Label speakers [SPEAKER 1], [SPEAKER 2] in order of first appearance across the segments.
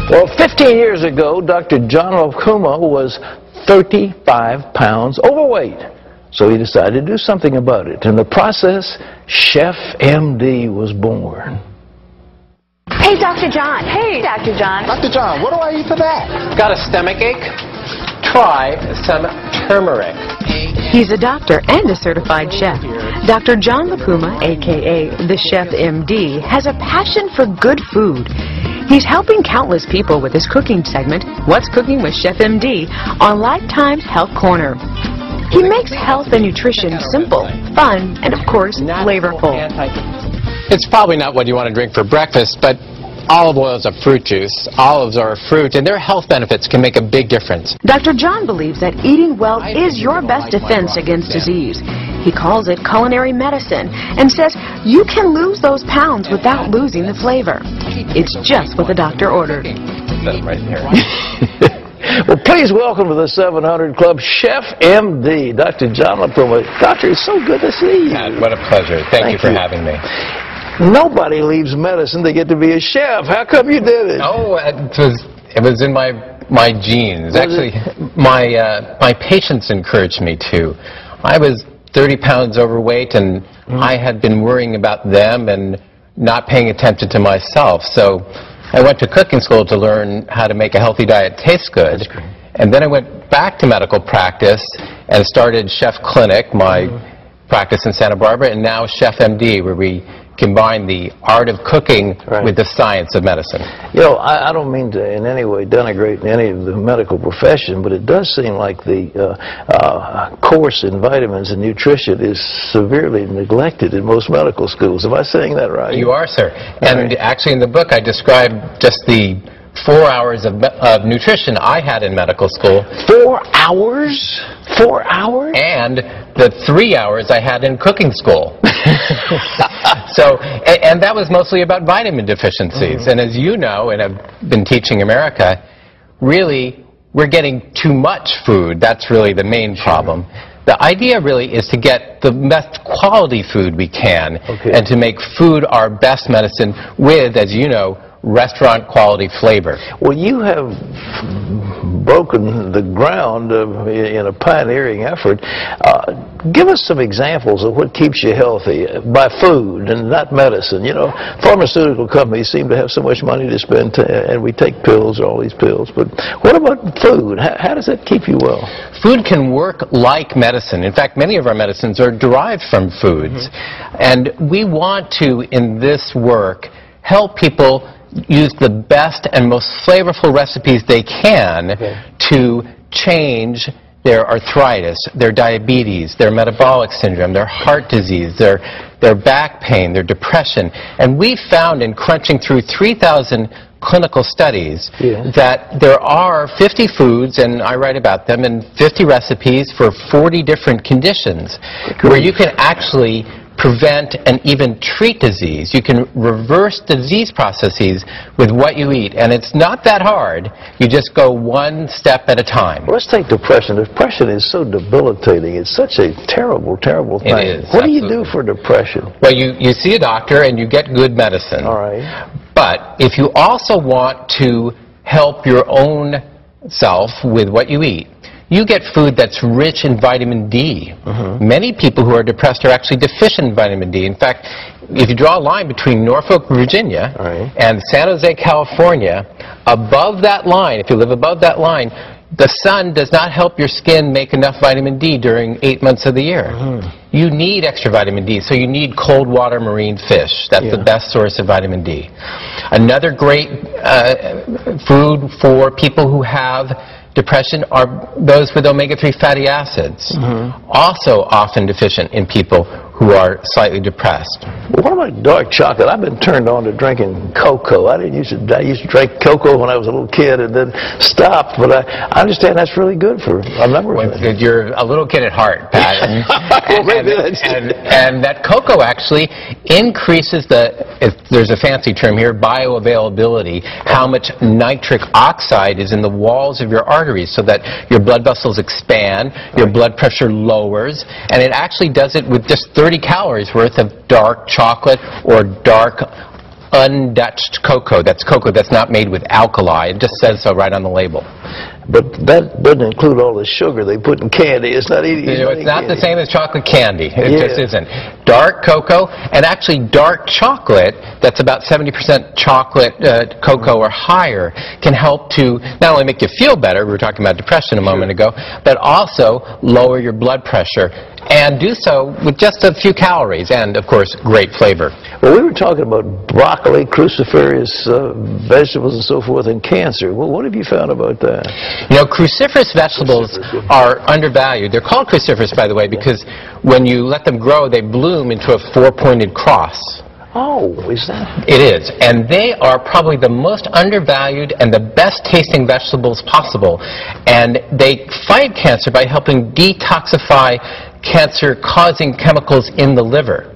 [SPEAKER 1] Well, 15 years ago, Dr. John La Puma was 35 pounds overweight. So he decided to do something about it. In the process, Chef MD was born.
[SPEAKER 2] Hey, Dr. John. Hey, Dr. John.
[SPEAKER 3] Dr. John, what do I eat for that?
[SPEAKER 4] Got a stomach ache? Try some turmeric.
[SPEAKER 5] He's a doctor and a certified chef. Dr. John La Puma, a.k.a. the Chef MD, has a passion for good food. He's helping countless people with his cooking segment, What's Cooking with Chef MD, on Lifetime's Health Corner. He makes health and nutrition simple, fun, and of course, flavorful.
[SPEAKER 4] It's probably not what you want to drink for breakfast, but olive oil is a fruit juice. Olives are a fruit, and their health benefits can make a big difference.
[SPEAKER 5] Dr. John believes that eating well is your best defense against disease. He calls it culinary medicine and says you can lose those pounds without losing the flavor. It's just what the doctor ordered.
[SPEAKER 4] Right here.
[SPEAKER 1] Well, please welcome to the 700 Club, Chef MD, Dr. John La Puma. Doctor, it's so good to see you.
[SPEAKER 4] Pat, what a pleasure. Thank you for having me.
[SPEAKER 1] Nobody leaves medicine to get to be a chef. How come you did it?
[SPEAKER 4] Oh, it was in my genes. Actually, my patients encouraged me to. I was 30 pounds overweight, and I had been worrying about them and not paying attention to myself. So I went to cooking school to learn how to make a healthy diet taste good. And then I went back to medical practice and started Chef Clinic, my practice in Santa Barbara, and now Chef MD, where we combine the art of cooking with the science of medicine. You know,
[SPEAKER 1] I don't mean to in any way denigrate any of the medical profession, but it does seem like the course in vitamins and nutrition is severely neglected in most medical schools. Am I saying that right?
[SPEAKER 4] You are, sir. And actually in the book I described just the 4 hours of nutrition I had in medical school.
[SPEAKER 1] 4 hours? 4 hours?
[SPEAKER 4] And the 3 hours I had in cooking school. So, and that was mostly about vitamin deficiencies. And as you know, and I've been teaching America, really, we're getting too much food. That's really the main problem. The idea really is to get the best quality food we can and to make food our best medicine with, as you know, restaurant quality flavor.
[SPEAKER 1] Well, you have broken the ground in a pioneering effort. Give us some examples of what keeps you healthy by food and not medicine. You know, pharmaceutical companies seem to have so much money to spend and we take pills, all these pills. But what about food? How does that keep you well?
[SPEAKER 4] Food can work like medicine. In fact, many of our medicines are derived from foods. And we want to, in this work, help people use the best and most flavorful recipes they can to change their arthritis, their diabetes, their metabolic syndrome, their heart disease, their back pain, their depression. And we found in crunching through 3,000 clinical studies that there are 50 foods, and I write about them, and 50 recipes for 40 different conditions where you can actually prevent and even treat disease. You can reverse disease processes with what you eat, and it's not that hard. You just go one step at a time.
[SPEAKER 1] Well, let's take depression. Depression is so debilitating. It's such a terrible, terrible thing.
[SPEAKER 4] It is.
[SPEAKER 1] What do you do for depression?
[SPEAKER 4] Well, you see a doctor and you get good medicine.
[SPEAKER 1] All right.
[SPEAKER 4] But if you also want to help your own self with what you eat, you get food that's rich in vitamin D. Many people who are depressed are actually deficient in vitamin D. In fact, if you draw a line between Norfolk, Virginia and San Jose, California, above that line, if you live above that line, the sun does not help your skin make enough vitamin D during 8 months of the year. You need extra vitamin D, so you need cold water marine fish. That's the best source of vitamin D. Another great food for people who have depression are those with omega-3 fatty acids, also often deficient in people who are slightly depressed.
[SPEAKER 1] Well, what about dark chocolate? I've been turned on to drinking cocoa. I used to drink cocoa when I was a little kid and then stopped, but I understand that's really good for a number of things.
[SPEAKER 4] You're a little kid at heart, Pat. And that cocoa actually increases there's a fancy term here, bioavailability, how much nitric oxide is in the walls of your arteries so that your blood vessels expand, your blood pressure lowers, and it actually does it with just 30 calories worth of dark chocolate or dark undutched cocoa. That's cocoa that's not made with alkali. It just says so right on the label.
[SPEAKER 1] But that doesn't include all the sugar they put in candy. It's not eating.
[SPEAKER 4] It's not the same as chocolate candy. It just isn't. Dark cocoa, and actually dark chocolate, that's about 70% chocolate cocoa or higher, can help to not only make you feel better, we were talking about depression a moment ago, but also lower your blood pressure, and do so with just a few calories and, of course, great flavor.
[SPEAKER 1] Well, we were talking about broccoli, cruciferous vegetables and so forth, and cancer. Well, what have you found about that?
[SPEAKER 4] You know, cruciferous vegetables are undervalued. They're called cruciferous, by the way, because when you let them grow, they bloom into a four-pointed cross.
[SPEAKER 1] Oh, is that?
[SPEAKER 4] It is. And they are probably the most undervalued and the best tasting vegetables possible. And they fight cancer by helping detoxify cancer-causing chemicals in the liver.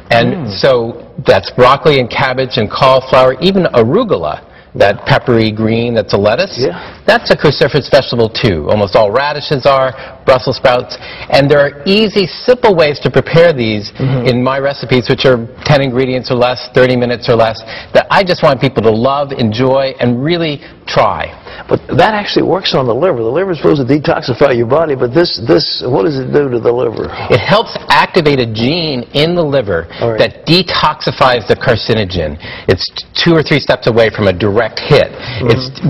[SPEAKER 4] And so that's broccoli and cabbage and cauliflower, even arugula, that peppery green that's a lettuce. Yeah. That's a cruciferous vegetable too. Almost all radishes are, Brussels sprouts. And there are easy, simple ways to prepare these in my recipes, which are 10 ingredients or less, 30 minutes or less, that I just want people to love, enjoy, and really try.
[SPEAKER 1] But that actually works on the liver. The liver is supposed to detoxify your body, but this, what does it do to the liver?
[SPEAKER 4] It helps activate a gene in the liver that detoxifies the carcinogen. It's 2 or 3 steps away from a direct hit.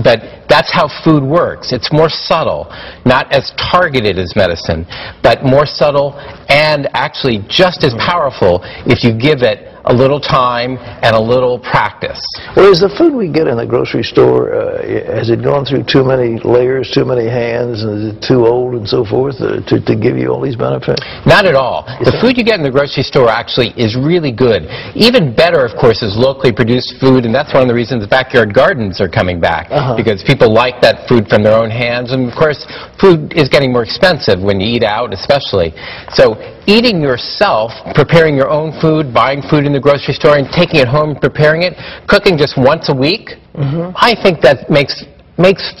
[SPEAKER 4] But that's how food works. It's more subtle, not as targeted as medicine, but more subtle and actually just as powerful if you give it a little time and a little practice.
[SPEAKER 1] Well, is the food we get in the grocery store, has it gone through too many layers, too many hands, and is it too old and so forth to give you all these benefits?
[SPEAKER 4] Not at all. The food you get in the grocery store actually is really good. Even better, of course, is locally produced food, and that's one of the reasons backyard gardens are coming back, because people like that food from their own hands, and of course, food is getting more expensive when you eat out, especially. So eating yourself, preparing your own food, buying food in the grocery store and taking it home and preparing it, cooking just once a week, I think that makes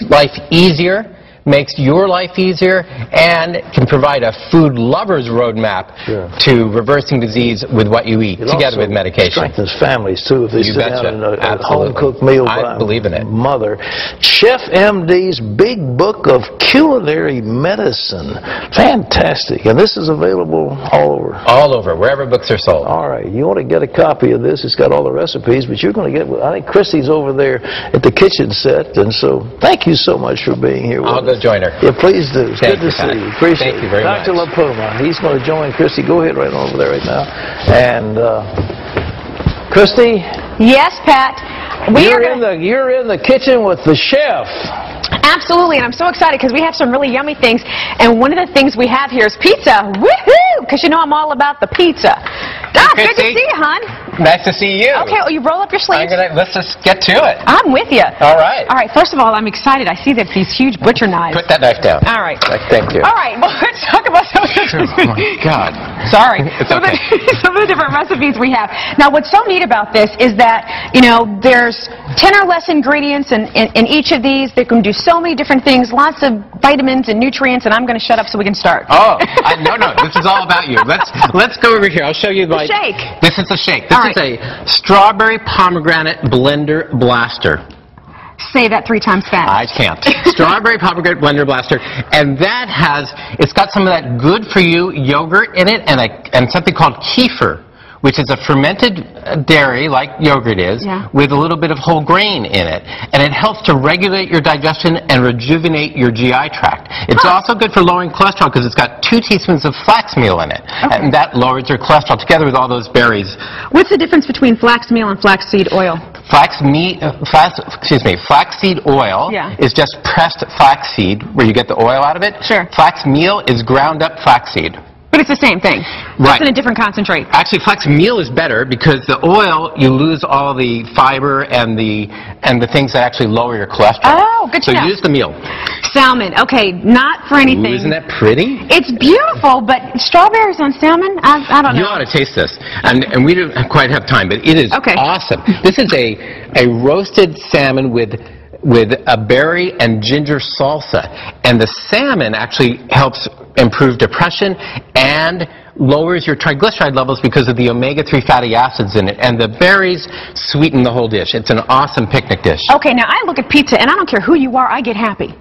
[SPEAKER 4] life easier, makes your life easier, and can provide a food lover's roadmap to reversing disease with what you eat, together with medication.
[SPEAKER 1] It strengthens families, too, if they sit down in a home-cooked meal by a mother. Chef MD's Big Book of Culinary Medicine. Fantastic. And this is available all over?
[SPEAKER 4] All over, wherever books are sold.
[SPEAKER 1] All right. You want to get a copy of this, it's got all the recipes, but you're going to get, I think Christy's over there at the kitchen set, and so thank you so much for being here with us.
[SPEAKER 4] Join her.
[SPEAKER 1] Yeah, please do. It's good to see you. Appreciate it.
[SPEAKER 4] Thank you very much.
[SPEAKER 1] Dr. La Puma, he's going to join Christy. Go ahead right over there right now. And Christy?
[SPEAKER 2] Yes, Pat.
[SPEAKER 1] You're in the kitchen with the chef.
[SPEAKER 2] Absolutely, and I'm so excited because we have some really yummy things. And one of the things we have here is pizza. Woohoo! Because you know I'm all about the pizza. Doc, good to see you, hon.
[SPEAKER 4] Nice to see you.
[SPEAKER 2] Okay, well, you roll up your sleeves.
[SPEAKER 4] Let's just get to it.
[SPEAKER 2] I'm with you.
[SPEAKER 4] All right.
[SPEAKER 2] All right, first of all, I'm excited. I see that these huge butcher knives.
[SPEAKER 4] Put that knife down.
[SPEAKER 2] All right.
[SPEAKER 4] Thank you.
[SPEAKER 2] All right, well, let's talk about some of the...
[SPEAKER 4] Oh, my God.
[SPEAKER 2] Sorry.
[SPEAKER 4] It's okay.
[SPEAKER 2] Some of the different recipes we have. Now, what's so neat about this is that, you know, there's 10 or less ingredients in each of these. They can do so many different things, lots of vitamins and nutrients, and I'm going to shut up so we can start.
[SPEAKER 4] Oh, no, this is all about you. Let's go over here. I'll show you
[SPEAKER 2] the shake.
[SPEAKER 4] This is a shake. This is a strawberry pomegranate blender blaster.
[SPEAKER 2] Say that 3 times fast.
[SPEAKER 4] I can't. Strawberry pomegranate blender blaster, and it's got some of that good for you yogurt in it, and something called kefir, which is a fermented dairy, like yogurt is, with a little bit of whole grain in it. And it helps to regulate your digestion and rejuvenate your GI tract. It's also good for lowering cholesterol because it's got 2 teaspoons of flax meal in it. And that lowers your cholesterol together with all those berries.
[SPEAKER 2] What's the difference between flax meal and flaxseed oil?
[SPEAKER 4] Flaxseed oil is just pressed flaxseed, where you get the oil out of it.
[SPEAKER 2] Sure.
[SPEAKER 4] Flax meal is ground up flaxseed.
[SPEAKER 2] But it's the same thing.
[SPEAKER 4] Right.
[SPEAKER 2] It's in a different concentrate.
[SPEAKER 4] Actually, flax meal is better because the oil, you lose all the fiber and the things that actually lower your cholesterol.
[SPEAKER 2] Oh, good to know.
[SPEAKER 4] So use the meal.
[SPEAKER 2] Salmon. Okay, not for anything.
[SPEAKER 4] Ooh, isn't that pretty?
[SPEAKER 2] It's beautiful, but strawberries on salmon? I don't know.
[SPEAKER 4] You ought to taste this. And we don't quite have time, but it is awesome. This is a roasted salmon with a berry and ginger salsa. And the salmon actually helps improve depression and lowers your triglyceride levels because of the omega-3 fatty acids in it, and the berries sweeten the whole dish. It's an awesome picnic dish.
[SPEAKER 2] Okay, now I look at pizza, and I don't care who you are, I get happy.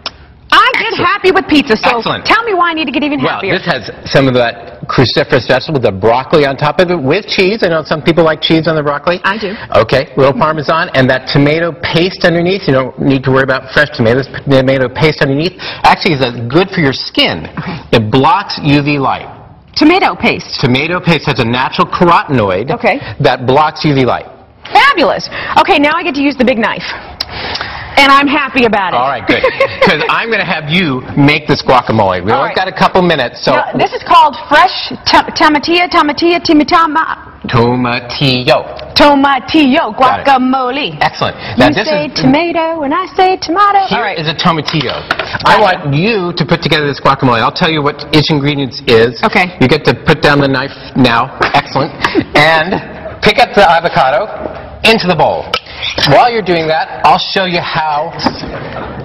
[SPEAKER 2] I get happy with pizza, so tell me why I need to get even happier.
[SPEAKER 4] Well, this has some of that cruciferous vegetable, the broccoli on top of it with cheese. I know some people like cheese on the broccoli.
[SPEAKER 2] I do.
[SPEAKER 4] Okay, little Parmesan, and that tomato paste underneath. You don't need to worry about fresh tomatoes. Tomato paste underneath actually is good for your skin. Okay. It blocks UV light.
[SPEAKER 2] Tomato paste.
[SPEAKER 4] Tomato paste has a natural carotenoid that blocks UV light.
[SPEAKER 2] Fabulous. Okay, now I get to use the big knife. And I'm happy about it.
[SPEAKER 4] All right, good. Because I'm going to have you make this guacamole. We've only got a couple minutes, so...
[SPEAKER 2] Now, this is called fresh tomatillo guacamole.
[SPEAKER 4] Excellent.
[SPEAKER 2] Now, you say tomato and I say tomato.
[SPEAKER 4] Here is a tomatillo. I want you to put together this guacamole. I'll tell you what each ingredient is.
[SPEAKER 2] Okay.
[SPEAKER 4] You get to put down the knife now. Excellent. And pick up the avocado into the bowl. While you're doing that, I'll show you how.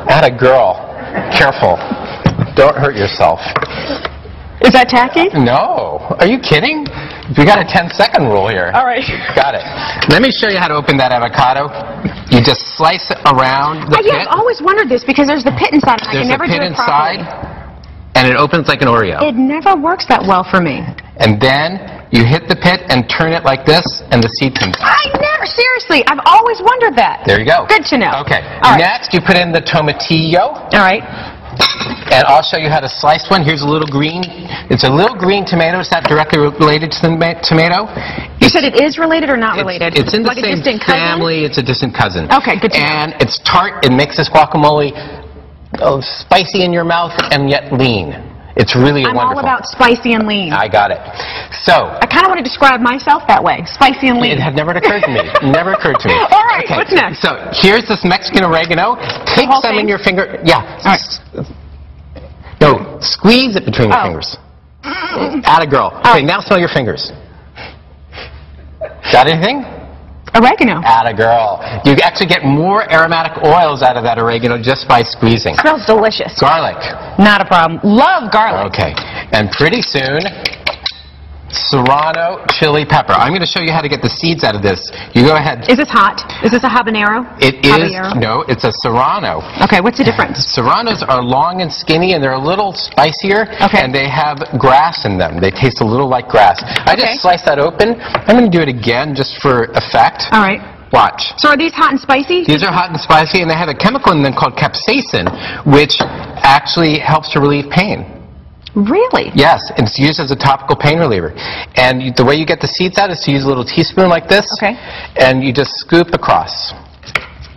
[SPEAKER 4] Atta girl. Careful. Don't hurt yourself.
[SPEAKER 2] Is that tacky?
[SPEAKER 4] No. Are you kidding? We got a 10-second rule here.
[SPEAKER 2] All right.
[SPEAKER 4] Got it. Let me show you how to open that avocado. You just slice it around the pit.
[SPEAKER 2] I've always wondered this because there's the pit inside. And I can never do it properly.
[SPEAKER 4] There's a pit inside, and it opens like an Oreo.
[SPEAKER 2] It never works that well for me.
[SPEAKER 4] And then you hit the pit and turn it like this, and the seed comes out.
[SPEAKER 2] Seriously, I've always wondered that.
[SPEAKER 4] There you go.
[SPEAKER 2] Good to know.
[SPEAKER 4] Okay.
[SPEAKER 2] All right.
[SPEAKER 4] Next, you put in the tomatillo.
[SPEAKER 2] All right.
[SPEAKER 4] And I'll show you how to slice one. Here's a little green. It's a little green tomato. It's not directly related to the tomato.
[SPEAKER 2] You said it is related or not related?
[SPEAKER 4] It's in the same family. It's a distant cousin.
[SPEAKER 2] Okay, good to know.
[SPEAKER 4] And it's tart. It makes this guacamole spicy in your mouth and yet lean. It's really wonderful.
[SPEAKER 2] I'm all about spicy and lean.
[SPEAKER 4] I got it. So
[SPEAKER 2] I kind of want to describe myself that way, spicy and lean.
[SPEAKER 4] It had never occurred to me. Never occurred to me.
[SPEAKER 2] All right, what's next?
[SPEAKER 4] So here's this Mexican oregano. Take some in your finger. Yeah.
[SPEAKER 2] All right.
[SPEAKER 4] No, squeeze it between your fingers. Atta girl. Okay, now smell your fingers. Got anything?
[SPEAKER 2] Oregano.
[SPEAKER 4] Atta girl. You actually get more aromatic oils out of that oregano just by squeezing.
[SPEAKER 2] Smells delicious.
[SPEAKER 4] Garlic.
[SPEAKER 2] Not a problem. Love garlic.
[SPEAKER 4] Okay. And pretty soon, serrano chili pepper. I'm going to show you how to get the seeds out of this. You go ahead.
[SPEAKER 2] Is this hot? Is this a habanero?
[SPEAKER 4] It is. No, it's a serrano.
[SPEAKER 2] Okay, what's the difference?
[SPEAKER 4] Serranos are long and skinny, and they're a little spicier, and they have grass in them. They taste a little like grass. I just sliced that open. I'm going to do it again just for effect.
[SPEAKER 2] All right.
[SPEAKER 4] Watch.
[SPEAKER 2] So are these hot and spicy?
[SPEAKER 4] These are hot and spicy, and they have a chemical in them called capsaicin, which actually helps to relieve pain.
[SPEAKER 2] Really?
[SPEAKER 4] Yes, and it's used as a topical pain reliever. And the way you get the seeds out is to use a little teaspoon like this, and you just scoop across.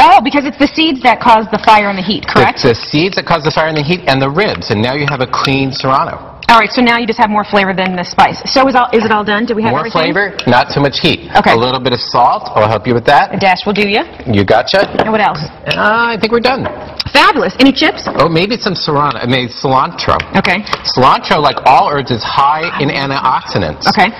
[SPEAKER 2] Oh, because it's the seeds that cause the fire and the heat, correct?
[SPEAKER 4] It's the seeds that cause the fire and the heat and the ribs, and now you have a clean serrano.
[SPEAKER 2] All right, so now you just have more flavor than the spice. So is it all done? Do we have
[SPEAKER 4] more
[SPEAKER 2] everything?
[SPEAKER 4] Flavor, not so much heat.
[SPEAKER 2] Okay.
[SPEAKER 4] A little bit of salt. I'll help you with that.
[SPEAKER 2] A dash will do you.
[SPEAKER 4] You gotcha.
[SPEAKER 2] And what else?
[SPEAKER 4] I think we're done.
[SPEAKER 2] Fabulous. Any chips?
[SPEAKER 4] Oh, maybe some serrano. I mean, cilantro.
[SPEAKER 2] Okay.
[SPEAKER 4] Cilantro, like all herbs, is high in antioxidants.
[SPEAKER 2] Okay.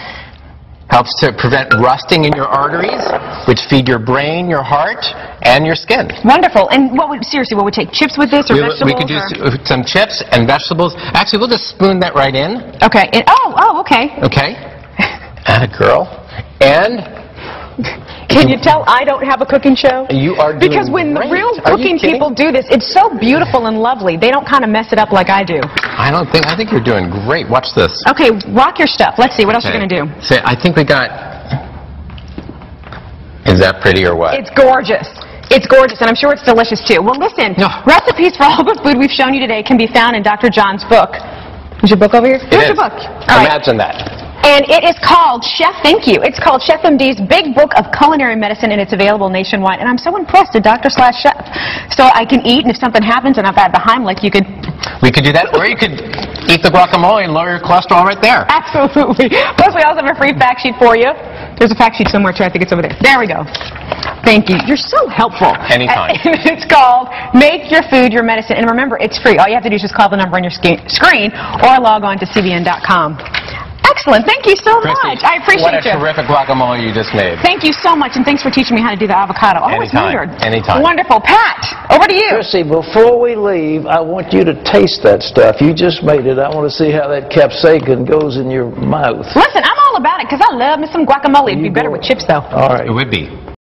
[SPEAKER 4] Helps to prevent rusting in your arteries, which feed your brain, your heart, and your skin.
[SPEAKER 2] Wonderful. And what would we take? Chips with this or vegetables?
[SPEAKER 4] We could do some chips and vegetables. Actually, we'll just spoon that right in.
[SPEAKER 2] Okay. Okay.
[SPEAKER 4] Okay. Atta girl. And
[SPEAKER 2] can you tell I don't have a cooking show?
[SPEAKER 4] You are doing
[SPEAKER 2] Because when
[SPEAKER 4] great.
[SPEAKER 2] the real cooking people do this, it's so beautiful and lovely. They don't kind of mess it up like I do.
[SPEAKER 4] I think you're doing great. Watch this.
[SPEAKER 2] Okay, rock your stuff. Let's see. What else are you going to do?
[SPEAKER 4] So I think we got... Is that pretty or what?
[SPEAKER 2] It's gorgeous. It's gorgeous, and I'm sure it's delicious, too. Well, listen, recipes for all the food we've shown you today can be found in Dr. John's book. Is your book over here? Here's your book. All right.
[SPEAKER 4] Imagine that.
[SPEAKER 2] And it is called It's called Chef MD's Big Book of Culinary Medicine, and it's available nationwide. And I'm so impressed at Dr./Chef. So I can eat, and if something happens and I've had the Heimlich, you could...
[SPEAKER 4] We could do that, or you could eat the guacamole and lower your cholesterol right there.
[SPEAKER 2] Absolutely. Plus, we also have a free fact sheet for you. There's a fact sheet somewhere, too. I think it's over there. There we go. Thank you. You're so helpful.
[SPEAKER 4] Anytime.
[SPEAKER 2] It's called Make Your Food Your Medicine. And remember, it's free. All you have to do is just call the number on your screen or log on to cbn.com. Excellent. Thank you so much. I appreciate
[SPEAKER 4] you. What a terrific guacamole you just made.
[SPEAKER 2] Thank you so much, and thanks for teaching me how to do the avocado. I always wondered.
[SPEAKER 4] Anytime.
[SPEAKER 2] Wonderful. Pat, over to you.
[SPEAKER 1] Chrissy, before we leave, I want you to taste that stuff. You just made it. I want to see how that capsaicin goes in your mouth.
[SPEAKER 2] Listen, I'm all about it because I love me some guacamole. It'd be better with chips, though.
[SPEAKER 1] All right.
[SPEAKER 4] It would be.